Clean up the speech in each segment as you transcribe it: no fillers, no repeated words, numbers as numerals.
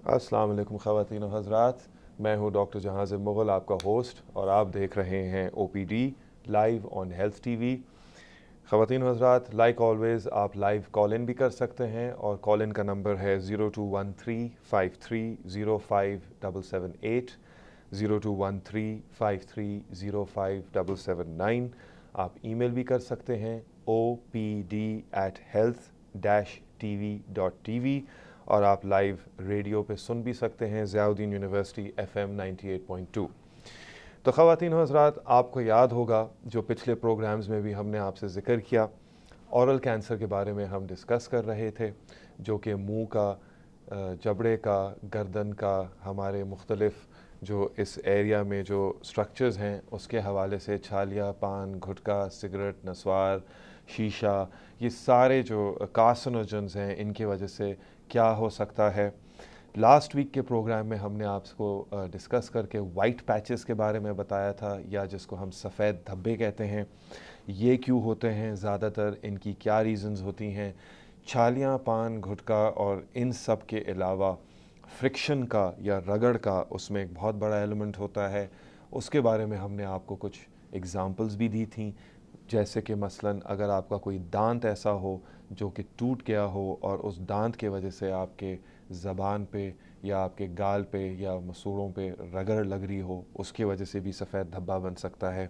अस्सलाम वालेकुम ख़वातीन और हज़रात, मैं हूं डॉक्टर जहांज़िब मुग़ल, आपका होस्ट, और आप देख रहे हैं OPD live on health TV. ख़वातीन और हज़रात, लाइक ऑलवेज़ आप लाइव कॉल इन भी कर सकते हैं और कॉल इन का नंबर है 021353057778, 021353057779। आप ईमेल भी कर सकते हैं opd@health-tv.tv, और आप लाइव रेडियो पे सुन भी सकते हैं ज़ियाउद्दीन यूनिवर्सिटी FM 98.2। तो ख़वातीन और हज़रात, आपको याद होगा जो पिछले प्रोग्राम्स में भी हमने आपसे ज़िक्र किया, औरल कैंसर के बारे में हम डिस्कस कर रहे थे, जो कि मुंह का, जबड़े का, गर्दन का, हमारे मुख्तलिफ जो इस एरिया में जो स्ट्रक्चर्स हैं उसके हवाले से छालिया, पान, गुटखा, सिगरेट, नस्वार, शीशा, ये सारे जो कार्सिनोजेंस हैं, इनकी वजह से क्या हो सकता है। लास्ट वीक के प्रोग्राम में हमने आपको डिस्कस करके वाइट पैचेस के बारे में बताया था, या जिसको हम सफ़ेद धब्बे कहते हैं, ये क्यों होते हैं, ज़्यादातर इनकी क्या रीज़न्स होती हैं। छालियाँ, पान, गुटखा और इन सब के अलावा फ्रिक्शन का या रगड़ का उसमें एक बहुत बड़ा एलिमेंट होता है। उसके बारे में हमने आपको कुछ एग्ज़ाम्पल्स भी दी थी, जैसे कि मसलन अगर आपका कोई दांत ऐसा हो जो कि टूट गया हो और उस दांत के वजह से आपके ज़बान पे या आपके गाल पे या मसूड़ों पे रगड़ लग रही हो, उसकी वजह से भी सफ़ेद धब्बा बन सकता है।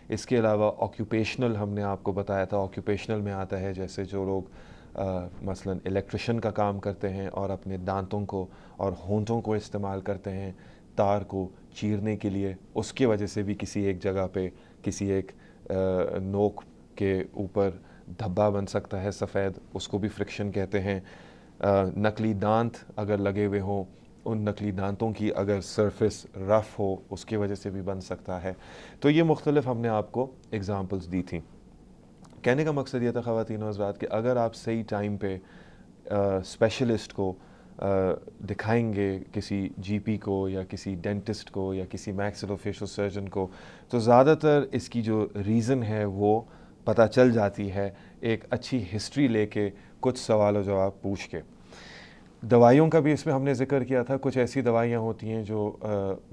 इसके अलावा ऑक्यूपेशनल हमने आपको बताया था, ऑक्यूपेशनल में आता है जैसे जो लोग मसलन इलेक्ट्रिशियन का काम करते हैं और अपने दांतों को और होंठों को इस्तेमाल करते हैं तार को चीरने के लिए, उसकी वजह से भी किसी एक जगह पे, किसी एक नोक के ऊपर धब्बा बन सकता है सफ़ेद, उसको भी फ्रिक्शन कहते हैं। नकली दांत अगर लगे हुए हों, उन नकली दांतों की अगर सरफेस रफ़ हो, उसकी वजह से भी बन सकता है। तो ये मुख्तलिफ हमने आपको एग्ज़ाम्पल्स दी थी। कहने का मकसद ये था ख़वातीन और हज़रात कि अगर आप सही टाइम पे स्पेशलिस्ट को दिखाएंगे, किसी जीपी को या किसी डेंटिस्ट को या किसी मैक्सिलोफेशियल सर्जन को, तो ज़्यादातर इसकी जो रीज़न है वो पता चल जाती है एक अच्छी हिस्ट्री लेके, कुछ सवाल और जवाब पूछ के। दवाइयों का भी इसमें हमने ज़िक्र किया था। कुछ ऐसी दवाइयाँ होती हैं जो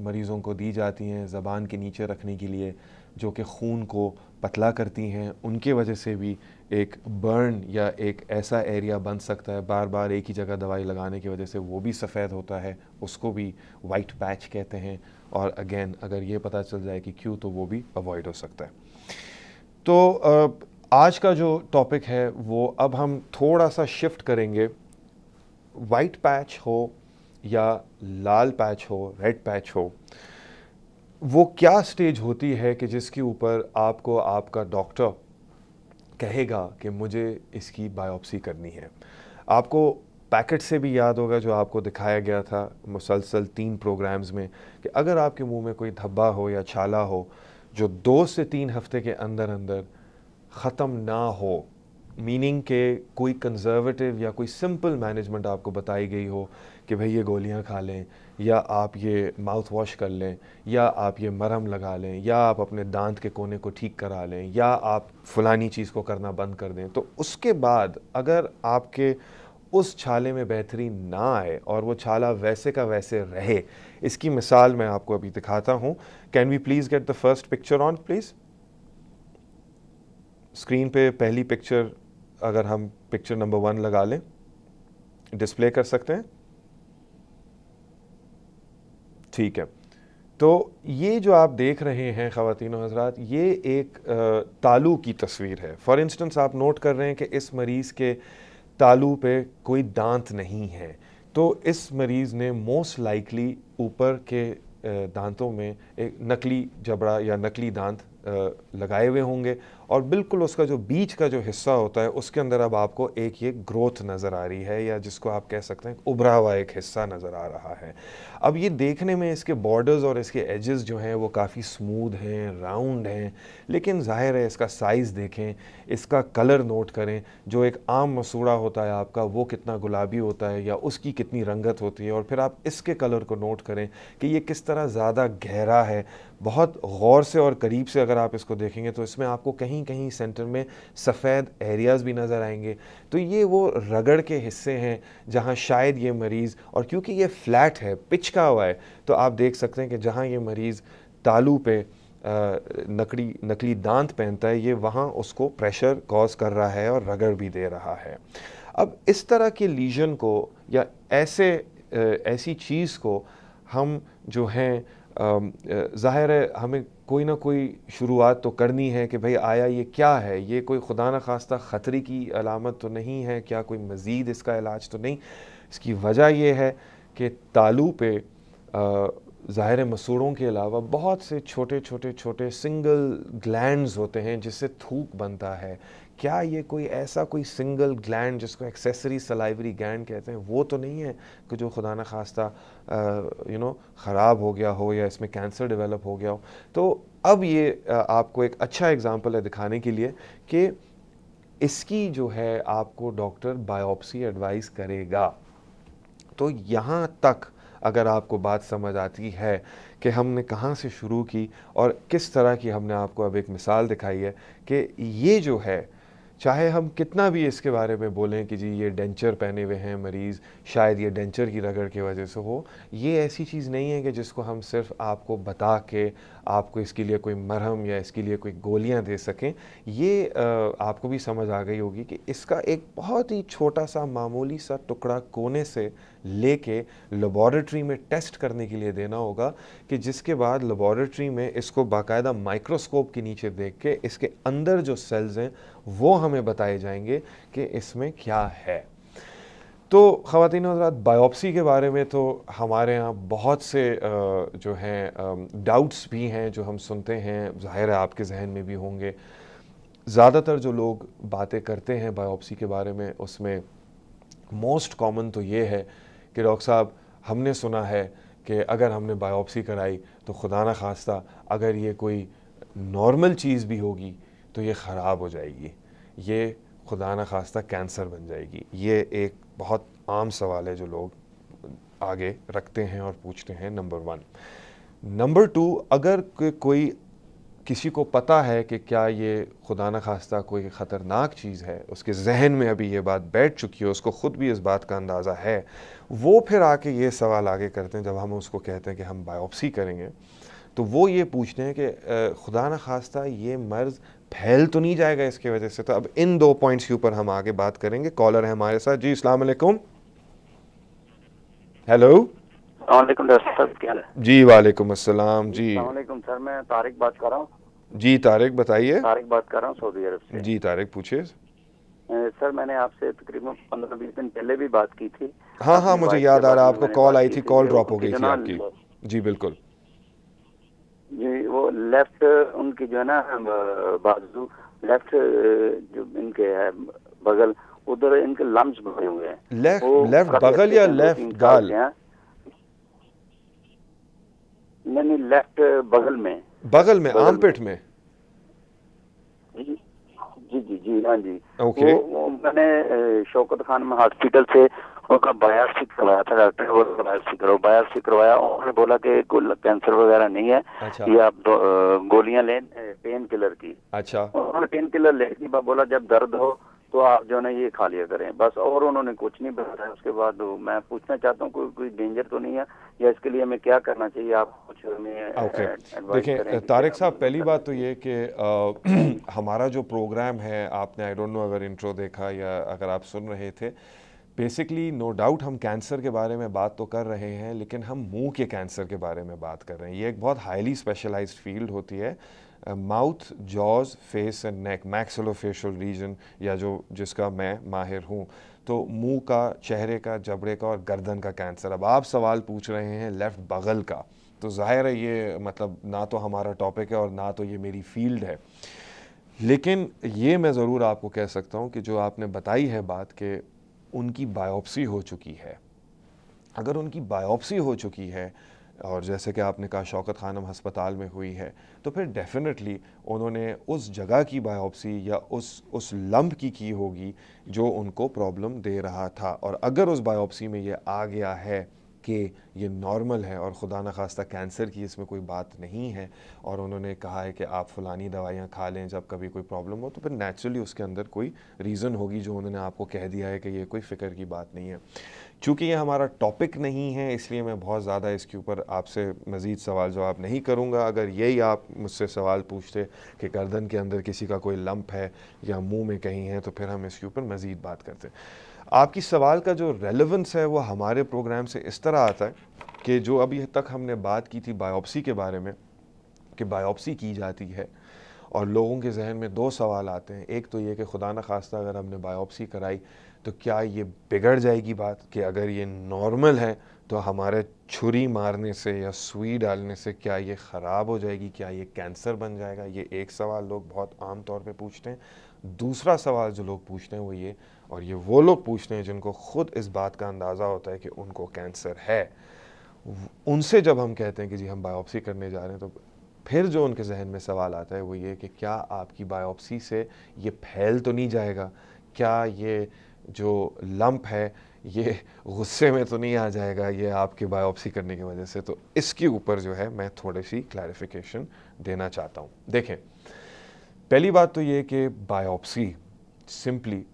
मरीज़ों को दी जाती हैं ज़बान के नीचे रखने के लिए, जो कि खून को पतला करती हैं, उनके वजह से भी एक बर्न या एक ऐसा एरिया बन सकता है बार बार एक ही जगह दवाई लगाने की वजह से, वो भी सफ़ेद होता है, उसको भी वाइट पैच कहते हैं। और अगेन अगर ये पता चल जाए कि क्यों, तो वो भी अवॉइड हो सकता है। तो आज का जो टॉपिक है वो अब हम थोड़ा सा शिफ्ट करेंगे। वाइट पैच हो या लाल पैच हो, रेड पैच हो, वो क्या स्टेज होती है कि जिसके ऊपर आपको आपका डॉक्टर कहेगा कि मुझे इसकी बायोप्सी करनी है। आपको पैकेट से भी याद होगा जो आपको दिखाया गया था मुसलसल 3 प्रोग्राम्स में, कि अगर आपके मुंह में कोई धब्बा हो या छाला हो जो 2 से 3 हफ्ते के अंदर अंदर ख़त्म ना हो, मीनिंग के कोई कंजर्वेटिव या कोई सिंपल मैनेजमेंट आपको बताई गई हो कि भाई ये गोलियां खा लें, या आप ये माउथ वॉश कर लें, या आप ये मरहम लगा लें, या आप अपने दांत के कोने को ठीक करा लें, या आप फ़लानी चीज़ को करना बंद कर दें, तो उसके बाद अगर आपके उस छाले में बेहतरी ना आए और वो छाला वैसे का वैसे रहे, इसकी मिसाल मैं आपको अभी दिखाता हूँ। Can we please get the first picture on please. Screen पे पहली पिक्चर, अगर हम पिक्चर नंबर 1 लगा लें, डिस्प्ले कर सकते हैं, ठीक है। तो ये जो आप देख रहे हैं ख़वातीन और हज़रात, ये एक तालू की तस्वीर है। फॉर इंस्टेंस आप नोट कर रहे हैं कि इस मरीज़ के तालू पे कोई दांत नहीं है, तो इस मरीज़ ने मोस्ट लाइकली ऊपर के दांतों में एक नकली जबड़ा या नकली दांत लगाए हुए होंगे, और बिल्कुल उसका जो बीच का जो हिस्सा होता है उसके अंदर अब आपको एक ये ग्रोथ नज़र आ रही है, या जिसको आप कह सकते हैं उभरा हुआ एक हिस्सा नज़र आ रहा है। अब ये देखने में इसके बॉर्डर्स और इसके एजेस जो हैं वो काफ़ी स्मूथ हैं, राउंड हैं, लेकिन ज़ाहिर है इसका साइज़ देखें, इसका कलर नोट करें। जो एक आम मसूड़ा होता है आपका, वो कितना गुलाबी होता है या उसकी कितनी रंगत होती है, और फिर आप इसके कलर को नोट करें कि ये किस तरह ज़्यादा गहरा है। बहुत गौर से और करीब से अगर आप इसको देखेंगे तो इसमें आपको कहीं कहीं सेंटर में सफ़ेद एरियाज़ भी नज़र आएंगे। तो ये वो रगड़ के हिस्से हैं जहाँ शायद ये मरीज़, और क्योंकि ये फ्लैट है, पिचका हुआ है, तो आप देख सकते हैं कि जहाँ ये मरीज़ तालू पे नकली दांत पहनता है, ये वहाँ उसको प्रेशर कॉज कर रहा है और रगड़ भी दे रहा है। अब इस तरह के लीजन को या ऐसी चीज़ को हम जो हैं, ज़ाहिर है हमें कोई ना कोई शुरुआत तो करनी है कि भाई आया ये क्या है, ये कोई खुदा न खास्ता ख़तरे की अलामत तो नहीं है, क्या कोई मज़ीद इसका इलाज तो नहीं। इसकी वजह यह है कि तालू पे ज़ाहिर मसूड़ों के अलावा बहुत से छोटे सिंगल ग्लैंड्स होते हैं जिससे थूक बनता है। क्या ये कोई सिंगल ग्लैंड जिसको एक्सेसरी सलाइवरी ग्लैंड कहते हैं वो तो नहीं है कि जो खुदा न खास्ता ख़राब हो गया हो या इसमें कैंसर डेवलप हो गया हो। तो अब ये आपको एक अच्छा एग्जांपल है दिखाने के लिए कि इसकी जो है आपको डॉक्टर बायोप्सी एडवाइस करेगा। तो यहाँ तक अगर आपको बात समझ आती है कि हमने कहाँ से शुरू की और किस तरह की हमने आपको अब एक मिसाल दिखाई है कि ये जो है, चाहे हम कितना भी इसके बारे में बोलें कि जी ये डेंचर पहने हुए हैं मरीज़, शायद ये डेंचर की रगड़ की वजह से हो, ये ऐसी चीज़ नहीं है कि जिसको हम सिर्फ आपको बता के आपको इसके लिए कोई मरहम या इसके लिए कोई गोलियां दे सकें। ये आपको भी समझ आ गई होगी कि इसका एक बहुत ही छोटा सा मामूली सा टुकड़ा कोने से लेके लेबॉरेटरी में टेस्ट करने के लिए देना होगा, कि जिसके बाद लेबॉरेटरी में इसको बाकायदा माइक्रोस्कोप के नीचे देख के इसके अंदर जो सेल्स हैं वो हमें बताए जाएंगे कि इसमें क्या है। तो ख़वातीन और हज़रात, बायोप्सी के बारे में तो हमारे यहाँ बहुत से जो हैं डाउट्स भी हैं जो हम सुनते हैं, ज़ाहिर है आपके जहन में भी होंगे। ज़्यादातर जो लोग बातें करते हैं बायोप्सी के बारे में, उसमें मोस्ट कॉमन तो ये है कि डॉक्टर साहब हमने सुना है कि अगर हमने बायोप्सी कराई तो खुदा न खास्ता अगर ये कोई नॉर्मल चीज़ भी होगी तो ये ख़राब हो जाएगी, ये खुदा न खास्ता कैंसर बन जाएगी। ये एक बहुत आम सवाल है जो लोग आगे रखते हैं और पूछते हैं, नंबर 1। नंबर 2, अगर कोई किसी को पता है कि क्या ये खुदा न खास्ता कोई ख़तरनाक चीज़ है, उसके जहन में अभी ये बात बैठ चुकी है, उसको ख़ुद भी इस बात का अंदाज़ा है, वो फिर आके ये सवाल आगे करते हैं जब हम उसको कहते हैं कि हम बायोप्सी करेंगे, तो वो ये पूछते हैं कि खुदा न खास्ता ये मर्ज़ फैल तो नहीं जाएगा इसकी वजह से। तो अब इन 2 पॉइंट्स के ऊपर हम आगे बात करेंगे। कॉलर है हमारे साथ। जी अस्सलाम वालेकुम। हेलो वालेकुम सर, क्या हाल है? जी वालेकुम अस्सलाम। जी वालेकुम सर, मैं तारिक बात कर रहा हूँ। जी तारिक बताइए। तारिक बात कर रहा हूँ सऊदी अरब से। जी तारिक पूछिए। सर मैंने आपसे तकरीबन 15-20 दिन पहले भी बात की थी। हाँ मुझे याद आ रहा है, आपको कॉल आई थी, कॉल ड्रॉप हो गई थी आपकी। जी बिल्कुल जी, वो लेफ्ट उनकी जो है ना बाजू, लेफ्ट जो इनके है बगल, उधर इनके लम्स बने हुए हैं। लेफ्ट बगल या लेफ्ट गाल? नहीं, लेफ्ट बगल में आर्मपिट में। जी हाँ जी। ओके। वो मैंने शौकत खान में हॉस्पिटल से उनका बायोप्सी करवाया था, डॉक्टर ने बोला बायोप्सी करवाया, उन्होंने बोला कि कैंसर वगैरह नहीं है। अच्छा। ये आप गोलियां लें पेन किलर की। अच्छा। उन्होंने पेन किलर ले ली, बोला जब दर्द हो तो आप जो है ना ये खा लिया करें बस, और उन्होंने कुछ नहीं बताया। उसके बाद मैं पूछना चाहता हूँ कोई डेंजर तो नहीं है, या इसके लिए हमें क्या करना चाहिए, आप कुछ हमें एडवाइस करें। देखिए तारिक साहब, पहली बात तो ये कि हमारा जो प्रोग्राम है, आपने आई डोंट नो अगर इंट्रो देखा या अगर आप सुन रहे थे, बेसिकली नो डाउट हम कैंसर के बारे में बात तो कर रहे हैं, लेकिन हम मुंह के कैंसर के बारे में बात कर रहे हैं। ये एक बहुत हाईली स्पेशलाइज्ड फील्ड होती है। Mouth, jaws, face and neck, maxillofacial region, या जिसका मैं माहिर हूँ, तो मुंह का, चेहरे का, जबड़े का और गर्दन का कैंसर। अब आप सवाल पूछ रहे हैं लेफ़्ट बगल का, तो ज़ाहिर है ये मतलब ना तो हमारा टॉपिक है और ना तो ये मेरी फील्ड है। लेकिन ये मैं ज़रूर आपको कह सकता हूँ कि जो आपने बताई है बात कि उनकी बायोप्सी हो चुकी है, अगर उनकी बायोप्सी हो चुकी है और जैसे कि आपने कहा शौकत खानम हस्पताल में हुई है, तो फिर डेफिनेटली उन्होंने उस जगह की बायोप्सी या उस लंप की होगी जो उनको प्रॉब्लम दे रहा था। और अगर उस बायोप्सी में ये आ गया है कि ये नॉर्मल है और खुदा न खास्ता कैंसर की इसमें कोई बात नहीं है, और उन्होंने कहा है कि आप फ़लानी दवाइयाँ खा लें जब कभी कोई प्रॉब्लम हो, तो फिर नेचुरली उसके अंदर कोई रीज़न होगी जो उन्होंने आपको कह दिया है कि ये कोई फ़िक्र की बात नहीं है। चूँकि ये हमारा टॉपिक नहीं है, इसलिए मैं बहुत ज़्यादा इसके ऊपर आपसे मज़ीद सवाल जवाब नहीं करूँगा। अगर यही आप मुझसे सवाल पूछते कि गर्दन के अंदर किसी का कोई लंप है या मुंह में कहीं है, तो फिर हम इसके ऊपर मज़ीद बात करते। आपकी सवाल का जो रेलेवेंस है वो हमारे प्रोग्राम से इस तरह आता है कि जो अभी तक हमने बात की थी बायोप्सी के बारे में, कि बायोप्सी की जाती है और लोगों के जहन में दो सवाल आते हैं। एक तो ये कि खुदा न खास्ता अगर हमने बायोप्सी कराई तो क्या ये बिगड़ जाएगी बात, कि अगर ये नॉर्मल है तो हमारे छुरी मारने से या सुई डालने से क्या ये ख़राब हो जाएगी, क्या ये कैंसर बन जाएगा। ये एक सवाल लोग बहुत आम तौर पे पूछते हैं। दूसरा सवाल जो लोग पूछते हैं वो ये, और ये वो लोग पूछते हैं जिनको खुद इस बात का अंदाज़ा होता है कि उनको कैंसर है, उनसे जब हम कहते हैं कि जी हम बायोप्सी करने जा रहे हैं, तो फिर जो उनके जहन में सवाल आता है वो ये कि क्या आपकी बायोप्सी से ये फैल तो नहीं जाएगा, क्या ये जो लंप है ये गुस्से में तो नहीं आ जाएगा ये आपकी बायोप्सी करने की वजह से। तो इसके ऊपर जो है मैं थोड़ी सी क्लैरिफिकेशन देना चाहता हूँ। देखें, पहली बात तो ये कि बायोप्सी सिंपली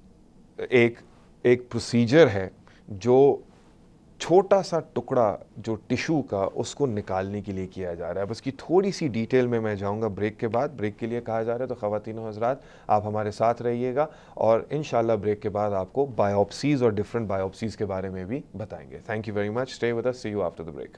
एक प्रोसीजर है जो छोटा सा टुकड़ा जो टिश्यू का उसको निकालने के लिए किया जा रहा है। बस की थोड़ी सी डिटेल में मैं जाऊंगा ब्रेक के बाद। ब्रेक के लिए कहा जा रहा है, तो ख़वातीन और हज़रात आप हमारे साथ रहिएगा और इंशाल्लाह ब्रेक के बाद आपको बायोप्सीज़ और डिफरेंट बायोप्सीज़ के बारे में भी बताएंगे। Thank you very much, stay with us, see you after the break.